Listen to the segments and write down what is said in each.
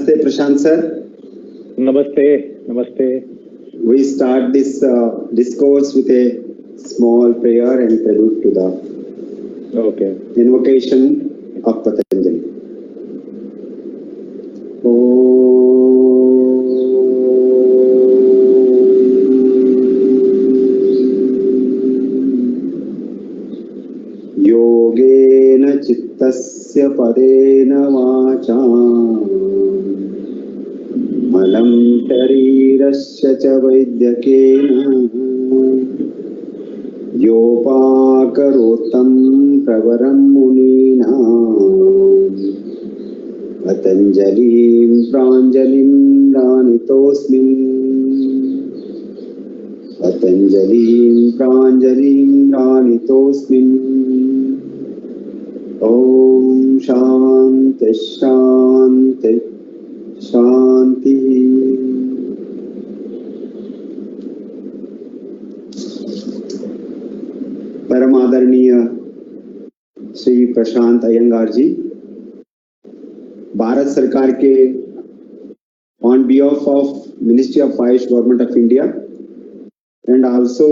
Namaste, Prashant sir. Namaste. Namaste. We start this discourse with a small prayer and tribute to the invocation of Patanjali. Yogena chittasya padena vacha malam sharirasya cha vaidyakena yopakarotam pravaram munina Patanjalim pranjalim ranitosmin Patanjalim pranjalim ranitosmin Om Shanti Shanti Shanti. परम आदरणीय श्री प्रशांत अयंगार जी, भारत सरकार के on behalf of Ministry of Ayush Government of India and also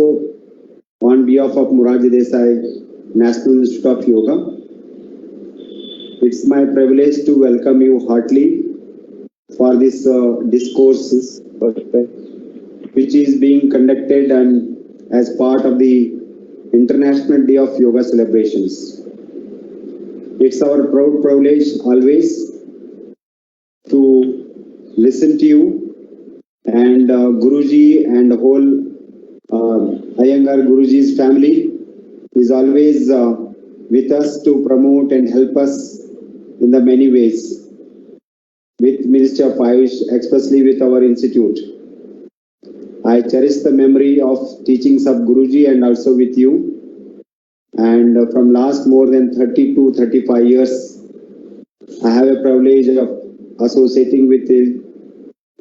on behalf of Morarji Desai National Institute of Yoga, it's my privilege to welcome you heartily for this discourse which is being conducted and as part of the International Day of Yoga celebrations. It's our proud privilege always to listen to you, and Guruji and the whole Iyengar Guruji's family is always with us to promote and help us in the many ways with Ministry of Ayush, especially with our institute. I cherish the memory of teachings of Guruji and also with you, and from last more than 30 to 35 years I have a privilege of associating with the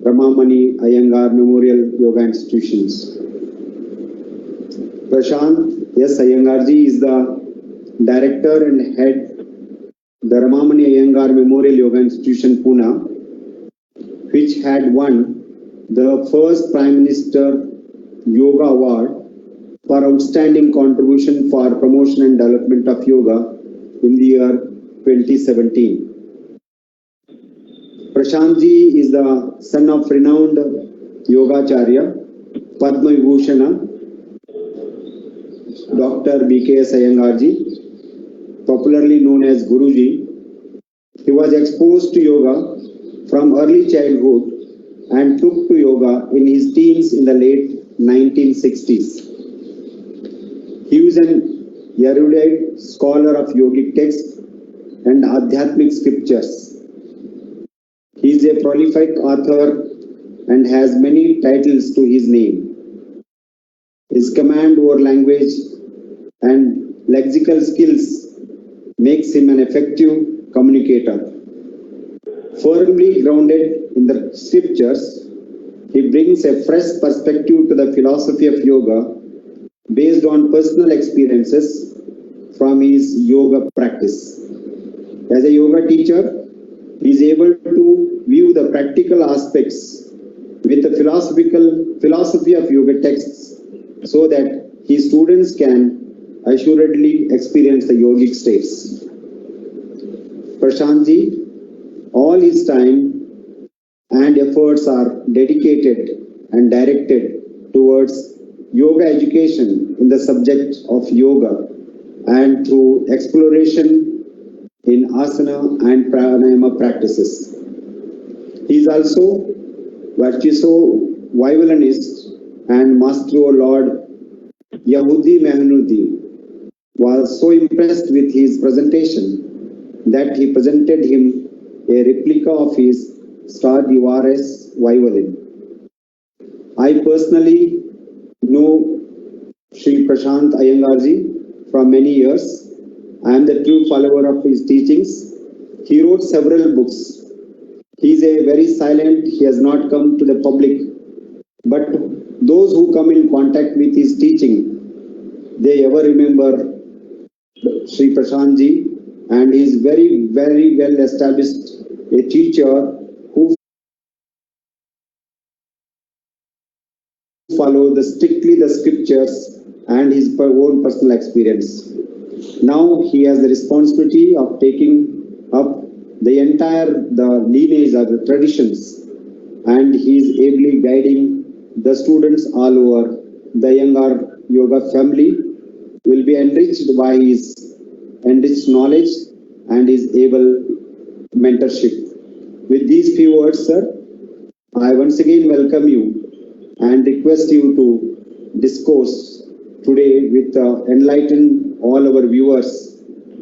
Ramamani Iyengar Memorial Yoga Institutions. Prashant S. Iyengarji is the director and head the Ramamani Iyengar Memorial Yoga Institution, Pune, which had won the first Prime Minister Yoga Award for outstanding contribution for promotion and development of yoga in the year 2017. Prashant ji is the son of renowned Yogacharya, Padma Vibhushana, Dr. B.K.S. Iyengar ji, popularly known as Guruji. He was exposed to yoga from early childhood and took to yoga in his teens in the late 1960s. He was an erudite scholar of yogic texts and Adhyatmic scriptures. He is a prolific author and has many titles to his name. His command over language and lexical skills makes him an effective communicator. Firmly grounded in the scriptures, he brings a fresh perspective to the philosophy of yoga based on personal experiences from his yoga practice. As a yoga teacher, he is able to view the practical aspects with the philosophy of yoga texts so that his students can assuredly experience the yogic states. Prashant ji, all his time and efforts are dedicated and directed towards yoga education in the subject of yoga and through exploration in asana and pranayama practices. He is also virtuoso violinist and Master Lord Yehudi Menuhin was so impressed with his presentation that he presented him a replica of his Stradivarius violin. I personally know Sri Prashant Iyengarji from many years. I am the true follower of his teachings. He wrote several books. He is a very silent, he has not come to the public, but those who come in contact with his teaching, they ever remember Sri Prashant ji, and he is very well established, a teacher follow strictly the scriptures and his own personal experience. Now he has the responsibility of taking up the lineage of the traditions, and he is ably guiding the students all over. The Iyengar Yoga family will be enriched by his enriched knowledge and his able mentorship. With these few words, sir, I once again welcome you and request you to discourse today with enlighten all our viewers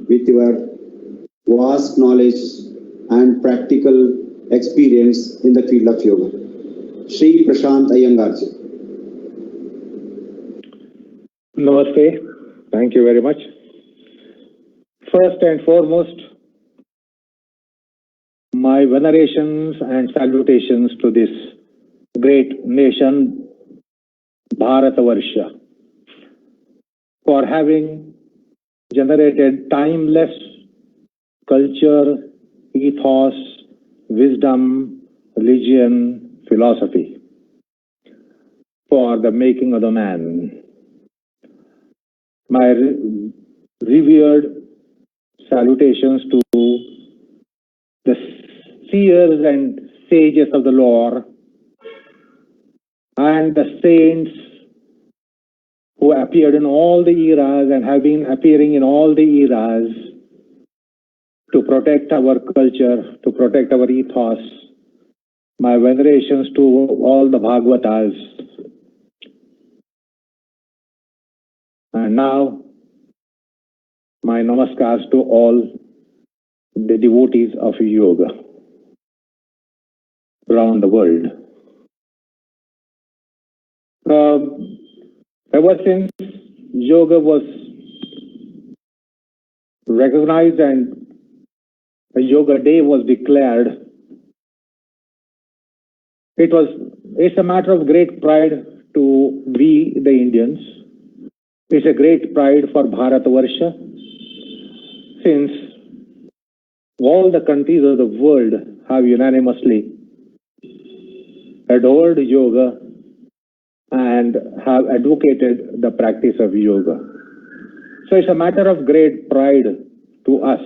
with your vast knowledge and practical experience in the field of yoga. Shri Prashant Iyengarji. Namaste. Thank you very much. First and foremost, my venerations and salutations to this great nation, Bharatavarsha, for having generated timeless culture, ethos, wisdom, religion, philosophy for the making of the man. My revered salutations to the seers and sages of the Lord and the saints who appeared in all the eras and have been appearing in all the eras to protect our culture, to protect our ethos. My venerations to all the Bhagavatas. And now, my namaskars to all the devotees of yoga around the world. Ever since yoga was recognized and a yoga day was declared, it's a matter of great pride to we, the Indians. It's a great pride for Bharatavarsha, since all the countries of the world have unanimously adored yoga and have advocated the practice of yoga. So it's a matter of great pride to us.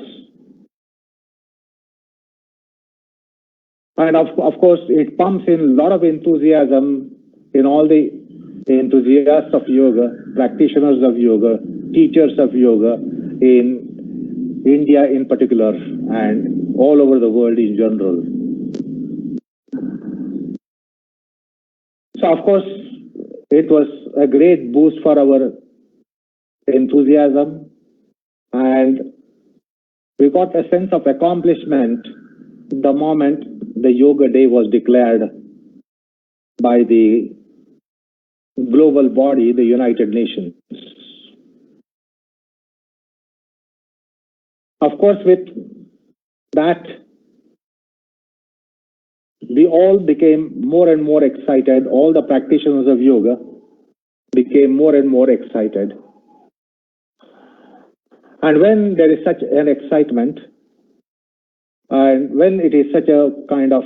And of course, it pumps in a lot of enthusiasm in all the enthusiasts of yoga, practitioners of yoga, teachers of yoga in India in particular and all over the world in general. So of course, it was a great boost for our enthusiasm, and we got a sense of accomplishment the moment the Yoga Day was declared by the global body, the United Nations. Of course, with that, we all became more and more excited. All the practitioners of yoga became more and more excited. And when there is such an excitement, and when it is such a kind of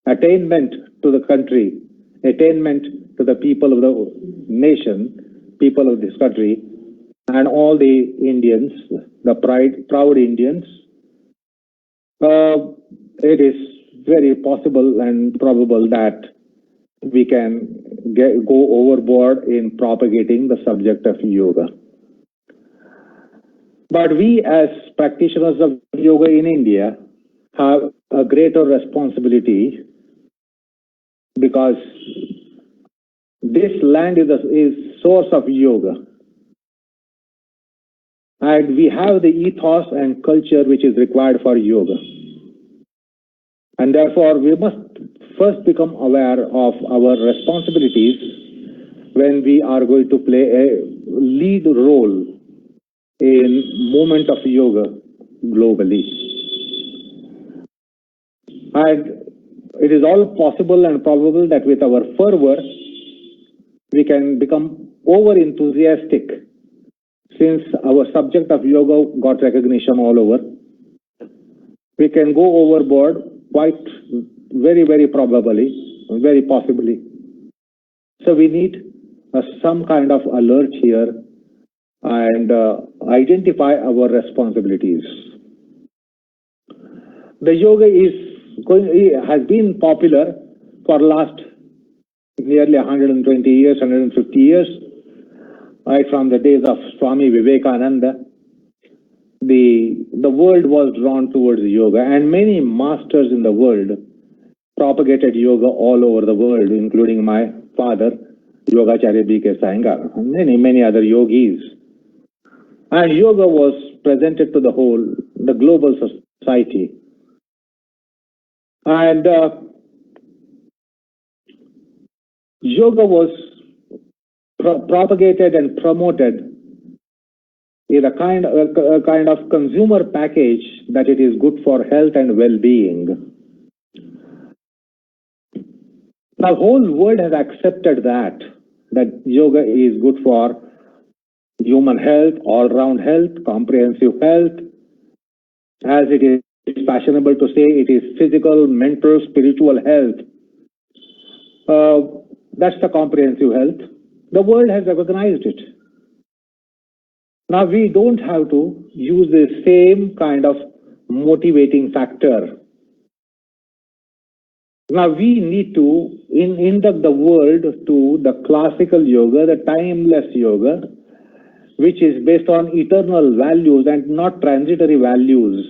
attainment to the country, attainment to the people of the nation, people of this country, and all the Indians, the proud Indians, it is very possible and probable that we can go overboard in propagating the subject of yoga. But we as practitioners of yoga in India have a greater responsibility, because this land is source of yoga. And we have the ethos and culture which is required for yoga. And therefore, we must first become aware of our responsibilities when we are going to play a lead role in movement of yoga globally. And it is all possible and probable that with our fervor, we can become over-enthusiastic, since our subject of yoga got recognition all over. We can go overboard quite very, very probably, very possibly. So we need some kind of alert here and identify our responsibilities. The yoga has been popular for last nearly 120 years, 150 years, right from the days of Swami Vivekananda. The world was drawn towards yoga, and many masters in the world propagated yoga all over the world, including my father, Yogacharya B.K. Iyengar, and many other yogis. And yoga was presented to the global society. And yoga was propagated and promoted in a kind of consumer package that it is good for health and well-being. The whole world has accepted that yoga is good for human health, all-round health, comprehensive health. As it is fashionable to say, it is physical, mental, spiritual health. That's the comprehensive health. The world has recognized it. Now we don't have to use the same kind of motivating factor. Now we need to induct the world to the classical yoga, the timeless yoga, which is based on eternal values and not transitory values.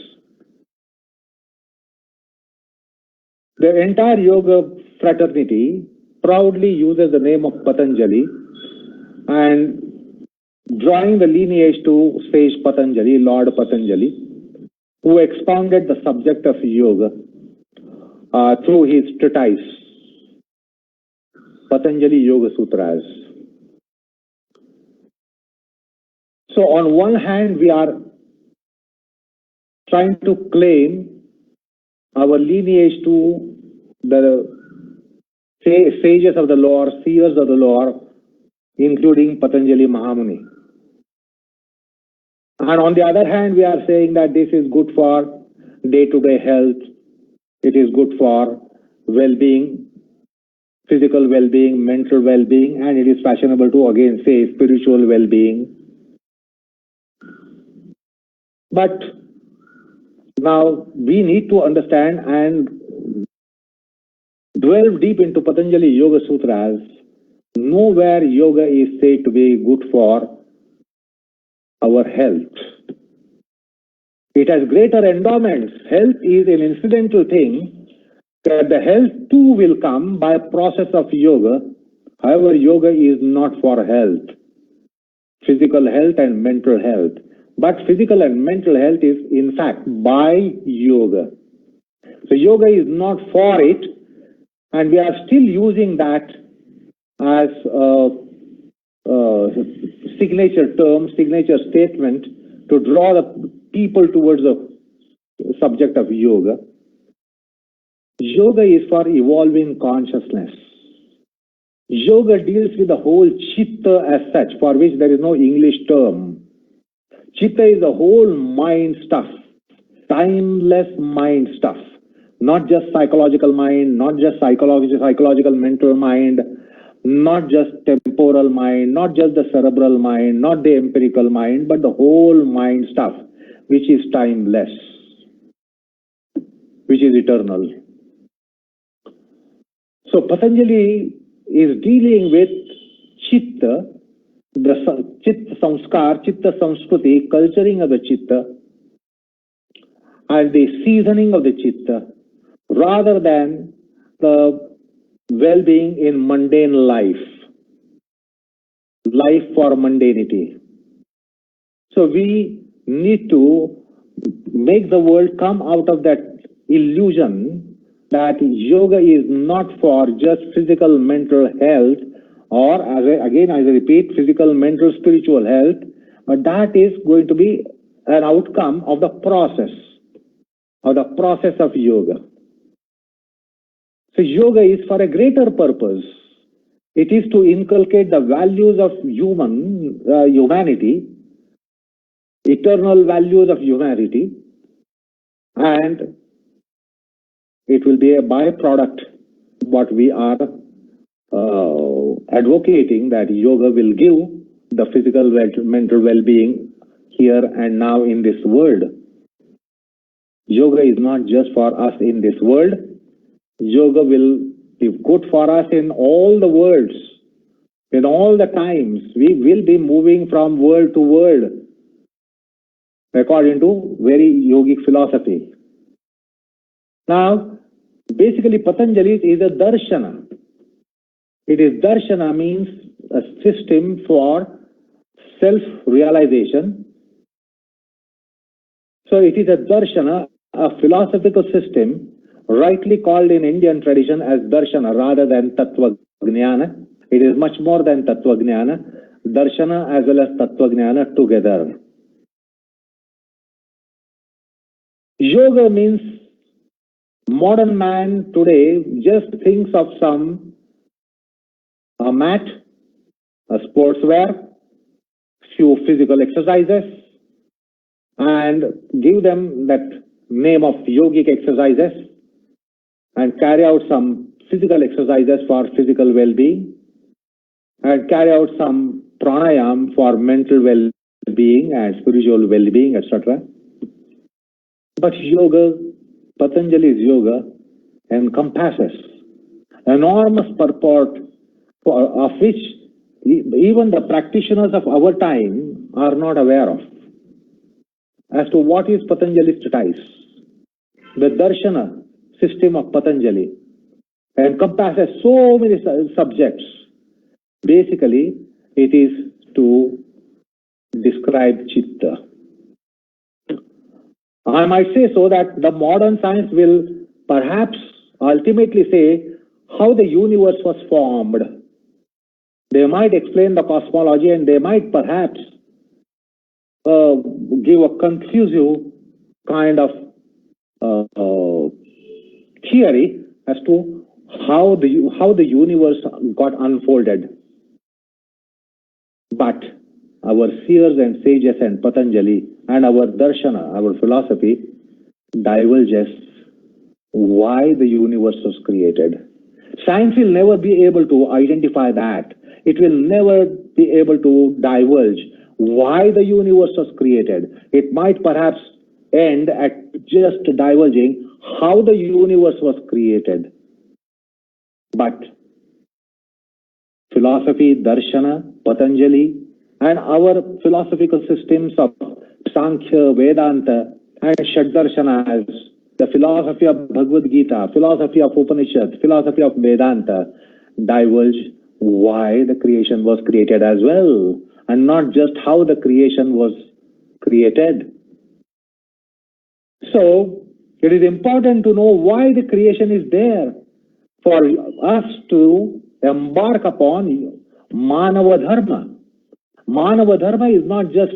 The entire yoga fraternity proudly uses the name of Patanjali and drawing the lineage to sage Patanjali, Lord Patanjali, who expounded the subject of yoga through his treatise, Patanjali Yoga Sutras. So on one hand, we are trying to claim our lineage to the sages of the Lord, seers of the Lord, including Patanjali Mahamuni. And on the other hand, we are saying that this is good for day-to-day health, it is good for well-being, physical well-being, mental well-being, and it is fashionable to again say spiritual well-being. But now we need to understand and delve deep into Patanjali Yoga Sutras. Nowhere yoga is said to be good for our health. It has greater endowments. Health is an incidental thing, that the health too will come by a process of yoga. However, yoga is not for health, physical health and mental health. But physical and mental health is in fact by yoga. So yoga is not for it, and we are still using that as a signature term, signature statement to draw the people towards the subject of yoga. Yoga is for evolving consciousness. Yoga deals with the whole chitta as such, for which there is no English term. Chitta is the whole mind stuff, timeless mind stuff, not just psychological mind, not just psychological mental mind, not just temporal mind, not just the cerebral mind, not the empirical mind, but the whole mind stuff, which is timeless, which is eternal. So Patanjali is dealing with chitta, the chitta samskar, chitta samskruti, culturing of the chitta, and the seasoning of the chitta, rather than the well-being in mundane life for mundanity. So we need to make the world come out of that illusion that yoga is not for just physical, mental health, or as I repeat, physical, mental, spiritual health, but that is going to be an outcome of the process of yoga. So yoga is for a greater purpose. It is to inculcate the values of humanity, eternal values of humanity, and it will be a byproduct what we are advocating that yoga will give the physical, mental well-being here and now in this world. Yoga is not just for us in this world. Yoga will be good for us in all the worlds, in all the times. We will be moving from world to world according to very yogic philosophy. Now, basically Patanjali is a darshana. It is darshana means a system for self-realization. So it is a darshana, a philosophical system, rightly called in Indian tradition as darshana rather than tattva jnana. It is much more than tattva jnana, darshana as well as tattva jnana together. Yoga means modern man today just thinks of a mat, a sportswear, few physical exercises, and give them that name of yogic exercises and carry out some physical exercises for physical well-being and carry out some pranayam for mental well-being and spiritual well-being, etc. But yoga, Patanjali's yoga, encompasses enormous purport of which even the practitioners of our time are not aware of. As to what is Patanjali's treatise, the darshana system of Patanjali encompasses so many subjects. Basically, it is to describe chitta. I might say so that the modern science will perhaps ultimately say how the universe was formed. They might explain the cosmology and they might perhaps give a conclusive kind of theory as to how the universe got unfolded. But our seers and sages and Patanjali and our darshana, our philosophy, divulges why the universe was created. Science will never be able to identify that. It will never be able to divulge why the universe was created. It might perhaps end at just divulging how the universe was created. But philosophy, darshana, Patanjali, and our philosophical systems of Sankhya, Vedanta, and Shaddarshanas, the philosophy of Bhagavad Gita, philosophy of Upanishad, philosophy of Vedanta, divulge why the creation was created as well, and not just how the creation was created. So, it is important to know why the creation is there for us to embark upon Manava Dharma. Manava Dharma is not just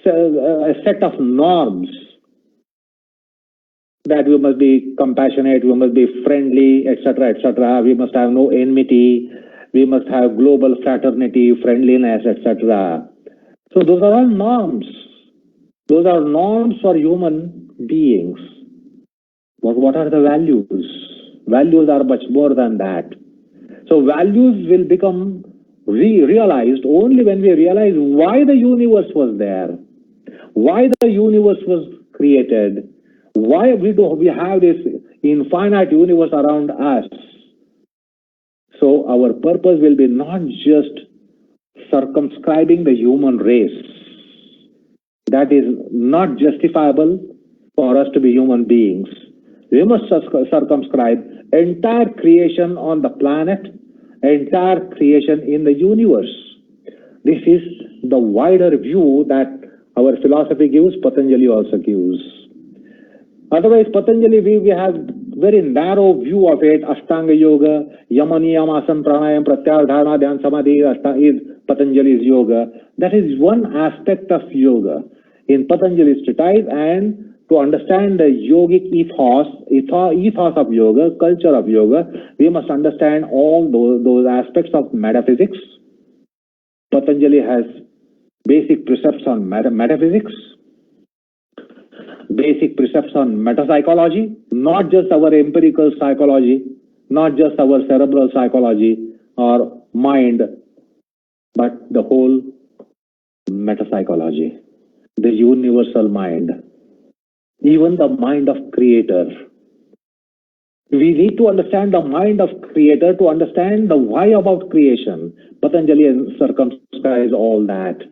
a set of norms that we must be compassionate, we must be friendly, etc., etc. We must have no enmity, we must have global fraternity, friendliness, etc. So those are all norms. Those are norms for human beings. But what are the values? Values are much more than that. So values will become realized only when we realize why the universe was there, why the universe was created, why we have this infinite universe around us. So our purpose will be not just circumscribing the human race. That is not justifiable for us to be human beings. We must circumscribe entire creation on the planet, entire creation in the universe. This is the wider view that our philosophy gives, Patanjali also gives. Otherwise, Patanjali, we have very narrow view of it. Ashtanga Yoga, Yama Niyama Asana Pranayam Pratyahara Dharana Dhyan Samadhi is Patanjali's yoga. That is one aspect of yoga in Patanjali's treatise, and to understand the yogic ethos of yoga, culture of yoga, we must understand all those aspects of metaphysics. Patanjali has basic precepts on metaphysics, basic precepts on metapsychology, not just our empirical psychology, not just our cerebral psychology or mind, but the whole metapsychology, the universal mind, even the mind of creator. We need to understand the mind of creator to understand the why about creation. Patanjali has circumscribed all that.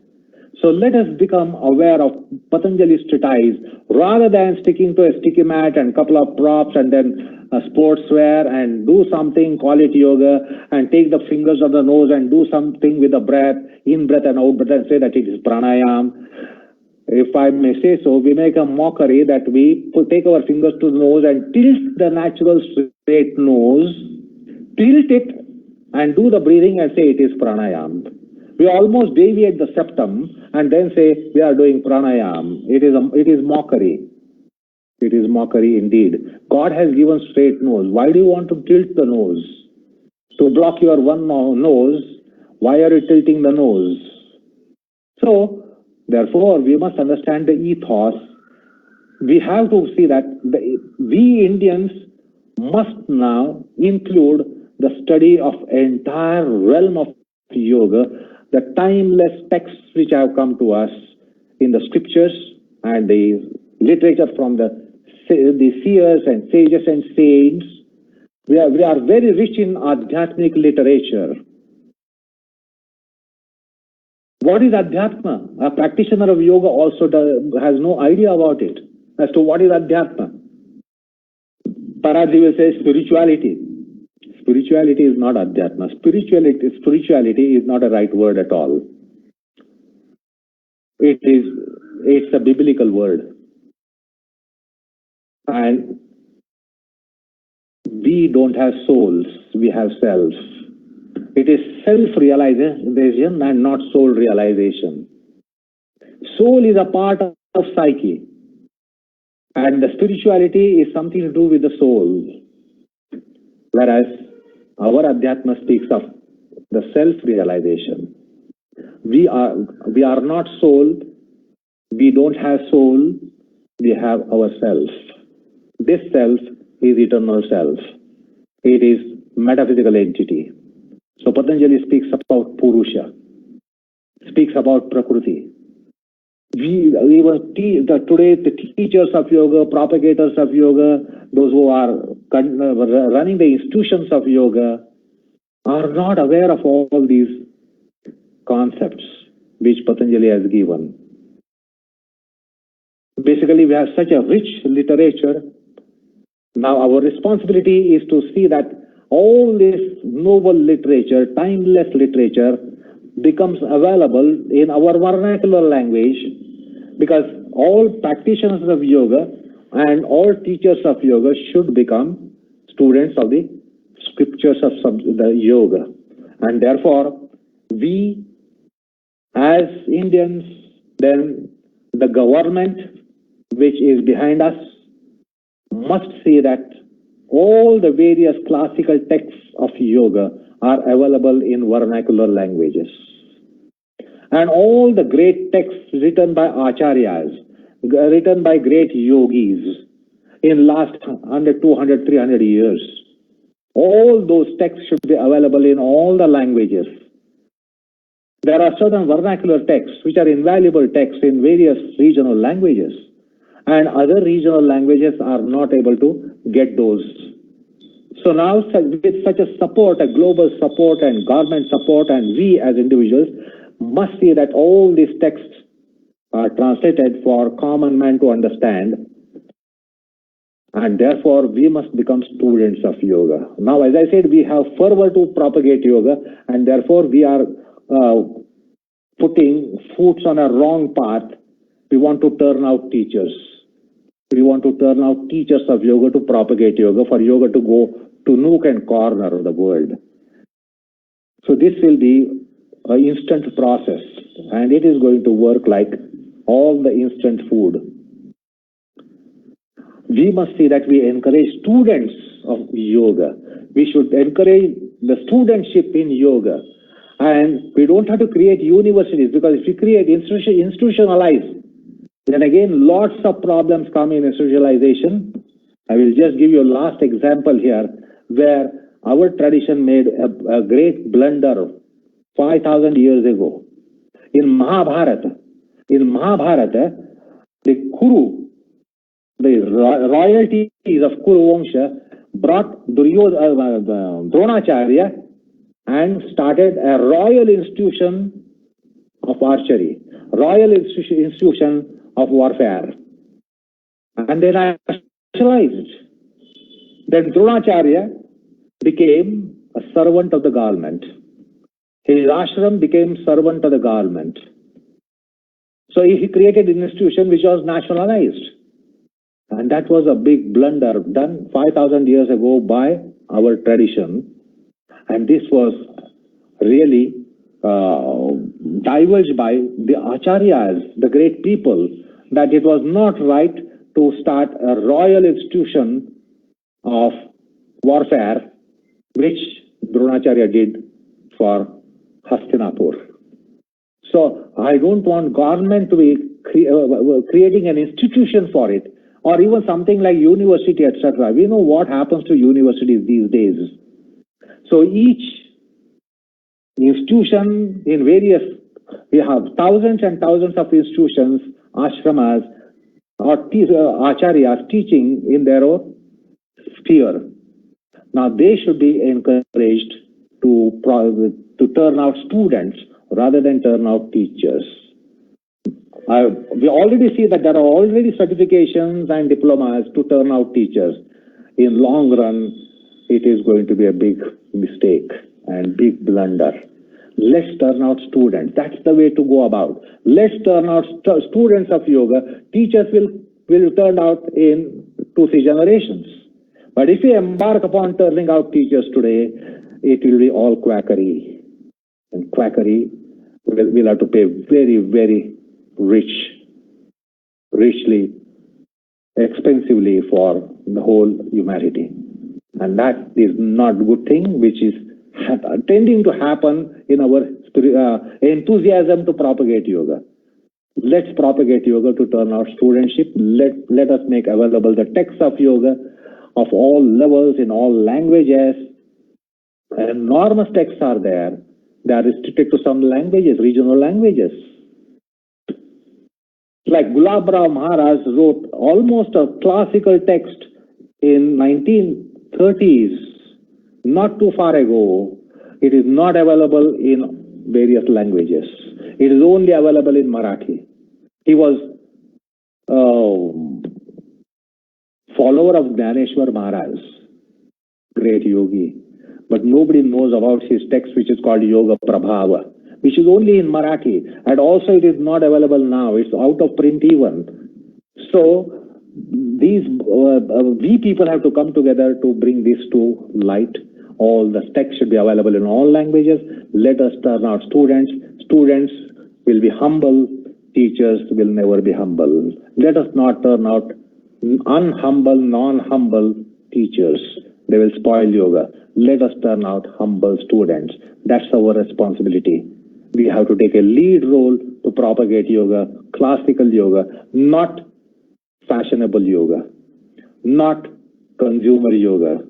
So let us become aware of Patanjali's treatise rather than sticking to a sticky mat and couple of props and then sportswear and do something, call it yoga, and take the fingers of the nose and do something with the breath, in breath and out breath, and say that it is pranayam. If I may say so, we make a mockery that we take our fingers to the nose and tilt the natural straight nose, tilt it and do the breathing and say it is pranayam. We almost deviate the septum and then say we are doing pranayam. It is mockery. It is mockery indeed. God has given straight nose. Why do you want to tilt the nose? To block your one nose, why are you tilting the nose? So, therefore, we must understand the ethos. We have to see that we Indians must now include the study of entire realm of yoga, the timeless texts which have come to us in the scriptures and the literature from the seers and sages and saints. We are very rich in Adhyatmic literature. What is Adhyatma? A practitioner of yoga also has no idea about it as to what is Adhyatma. Paradhi will say spirituality. Spirituality is not Adhyatma. Spirituality is not a right word at all. It's a biblical word. And we don't have souls, we have selves. It is self-realization and not soul realization. Soul is a part of psyche. And the spirituality is something to do with the soul. Whereas our Adhyatma speaks of the self-realization. We are not soul, we don't have soul, we have ourself. This self is eternal self. It is metaphysical entity. So Patanjali speaks about Purusha, speaks about Prakriti. Today the teachers of yoga, propagators of yoga, those who are running the institutions of yoga are not aware of all these concepts which Patanjali has given. Basically, we have such a rich literature. Now our responsibility is to see that all this noble literature, timeless literature, becomes available in our vernacular language, because all practitioners of yoga and all teachers of yoga should become students of the scriptures of the yoga. And therefore, we as Indians, then the government which is behind us, must see that all the various classical texts of yoga are available in vernacular languages. And all the great texts written by acharyas, written by great yogis in last 100, 200, 300 years, all those texts should be available in all the languages. There are certain vernacular texts which are invaluable texts in various regional languages, and other regional languages are not able to get those. So now with such a support, a global support and government support, and we as individuals must see that all these texts are translated for common man to understand, and therefore we must become students of yoga. Now, as I said, we have fervor to propagate yoga, and therefore we are putting foots on a wrong path. We want to turn out teachers. We want to turn out teachers of yoga to propagate yoga, for yoga to go to nook and corner of the world. So this will be an instant process, and it is going to work like all the instant food. We must see that we encourage students of yoga. We should encourage the studentship in yoga. And we don't have to create universities, because if we create institutionalize, then again lots of problems come in institutionalization. I will just give you a last example here, where our tradition made a great blunder 5,000 years ago. In Mahabharata, the Kuru, the royalties of Kuru Vangsha brought Dronacharya and started a royal institution of archery, royal institution of warfare. And then I nationalized. Then Dronacharya became a servant of the government. His ashram became servant of the government. So he created an institution which was nationalized. And that was a big blunder done 5,000 years ago by our tradition. And this was really diverged by the acharyas, the great people, that it was not right to start a royal institution of warfare, which Dronacharya did for Hastinapur. So I don't want government to be creating an institution for it, or even something like university, etc. We know what happens to universities these days. So each institution in various, we have thousands and thousands of institutions, ashramas, or acharyas teaching in their own sphere. Now they should be encouraged to turn out students rather than turn out teachers. We already see that there are already certifications and diplomas to turn out teachers. In long run, it is going to be a big mistake and big blunder. Let's turn out students. That's the way to go about. Let's turn out students of yoga. Teachers will turn out in 2-3 generations. But if we embark upon turning out teachers today, it will be all quackery. And quackery will have to pay very, very richly, expensively for the whole humanity. And that is not a good thing, which is tending to happen in our enthusiasm to propagate yoga. Let's propagate yoga to turn out studentship. Let us make available the texts of yoga of all levels in all languages. Enormous texts are there. They are restricted to some languages, regional languages. Like Gulab Rao Maharaj wrote almost a classical text in 1930s, not too far ago. It is not available in various languages. It is only available in Marathi. He was a follower of Dnyaneshwar Maharaj, great yogi. But nobody knows about his text, which is called Yoga Prabhava, which is only in Marathi. And also it is not available now. It's out of print even. So these we people have to come together to bring this to light. All the texts should be available in all languages. Let us turn out students. Students will be humble. Teachers will never be humble. Let us not turn out unhumble, non-humble teachers. They will spoil yoga. Let us turn out humble students. That's our responsibility. We have to take a lead role to propagate yoga, classical yoga, not fashionable yoga, not consumer yoga.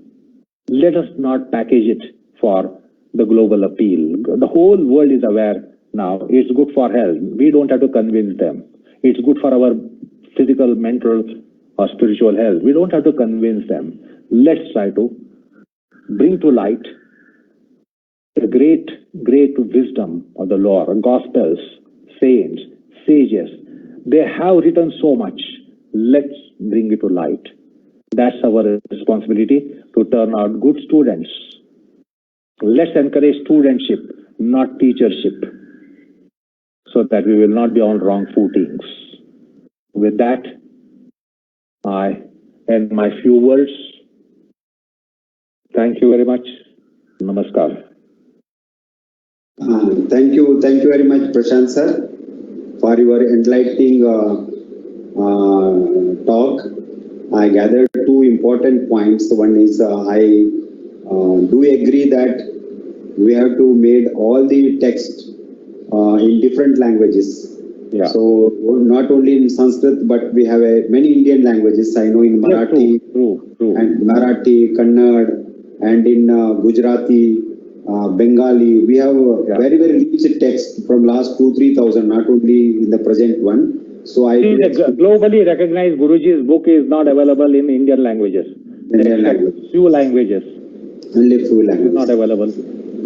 Let us not package it for the global appeal. The whole world is aware now. It's good for health. We don't have to convince them. It's good for our physical, mental, or spiritual health. We don't have to convince them. Let's try to bring to light the great wisdom of the Lord, Gospels, saints, sages. They have written so much. Let's bring it to light. That's our responsibility, to turn out good students. Let's encourage studentship, not teachership, so that we will not be on wrong footings. With that, I end my few words. Thank you very much. Namaskar. Thank you very much, Prashant sir, for your enlightening talk. I gathered two important points. One is I do agree that we have to make all the text in different languages. Yeah. So not only in Sanskrit, but we have many Indian languages. I know in Marathi, True. and Marathi, Kannada, and in Gujarati, Bengali. We have very, very rich text from last 2,000-3,000, not only in the present one. So I See, the globally recognized Guruji's book is not available in Indian languages. Indian language. Few languages. Only few languages. Not available.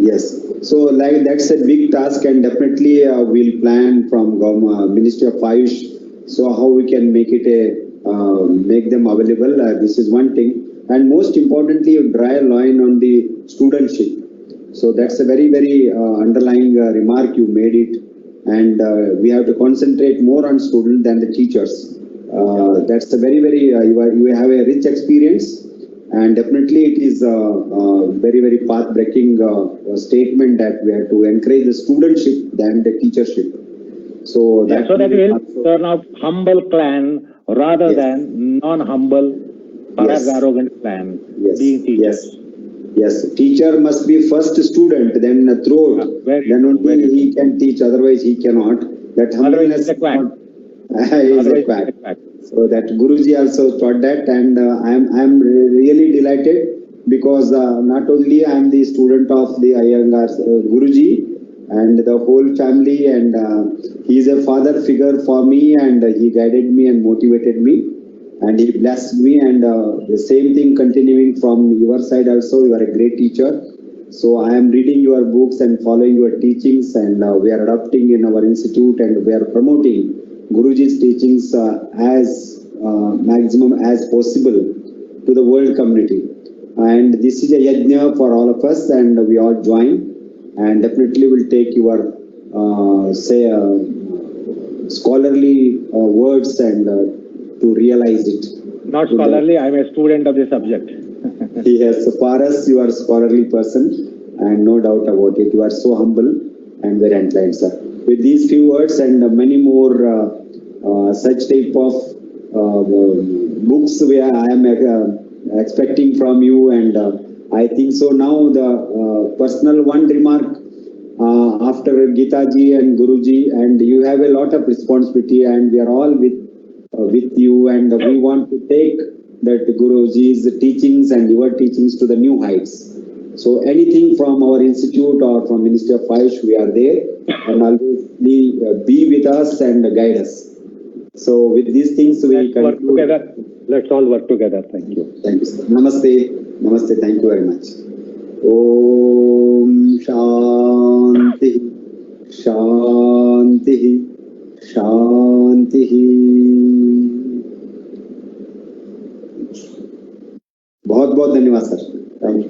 Yes. So like that's a big task, and definitely we'll plan from Ministry of Ayush. So how we can make it make them available. This is one thing, and most importantly, you draw a line on the studentship. So that's a very, very underlying remark you made it, and we have to concentrate more on students than the teachers. That's a very, very you have a rich experience, and definitely it is a very, very path-breaking statement that we have to encourage the studentship than the teachership. So that, so that will turn out humble clan rather than non-humble, perhaps arrogant clan. Being teachers. Yes, teacher must be first student, then throughout. Then only he can teach, otherwise he cannot. That humbleness is a quack. So that Guruji also taught that, and I'm really delighted because not only I'm the student of the Iyengar Guruji and the whole family, and he is a father figure for me, and he guided me and motivated me. And he blessed me, and the same thing continuing from your side also. You are a great teacher. So I am reading your books and following your teachings, and we are adopting in our institute, and we are promoting Guruji's teachings as maximum as possible to the world community. And this is a yajna for all of us, and we all join, and definitely will take your scholarly words and to realize it. Not scholarly, I am a student of the subject. Yes, so for us, you are a scholarly person, and no doubt about it. You are so humble and very inclined, sir. With these few words and many more such type of books I am expecting from you, and I think so. Now the personal one remark after Gitaji and Guruji, and you have a lot of responsibility, and we are all with you, and we want to take that Guruji's teachings and your teachings to the new heights. So anything from our institute or from Ministry of Ayush, we are there, and always be with us and guide us. So with these things we can work together. Let's all work together. Thank you. Thank you, sir. Namaste. Namaste. Thank you very much. Om Shanti Shanti Shanti. बहुत बहुत धन्यवाद sir. Thank you.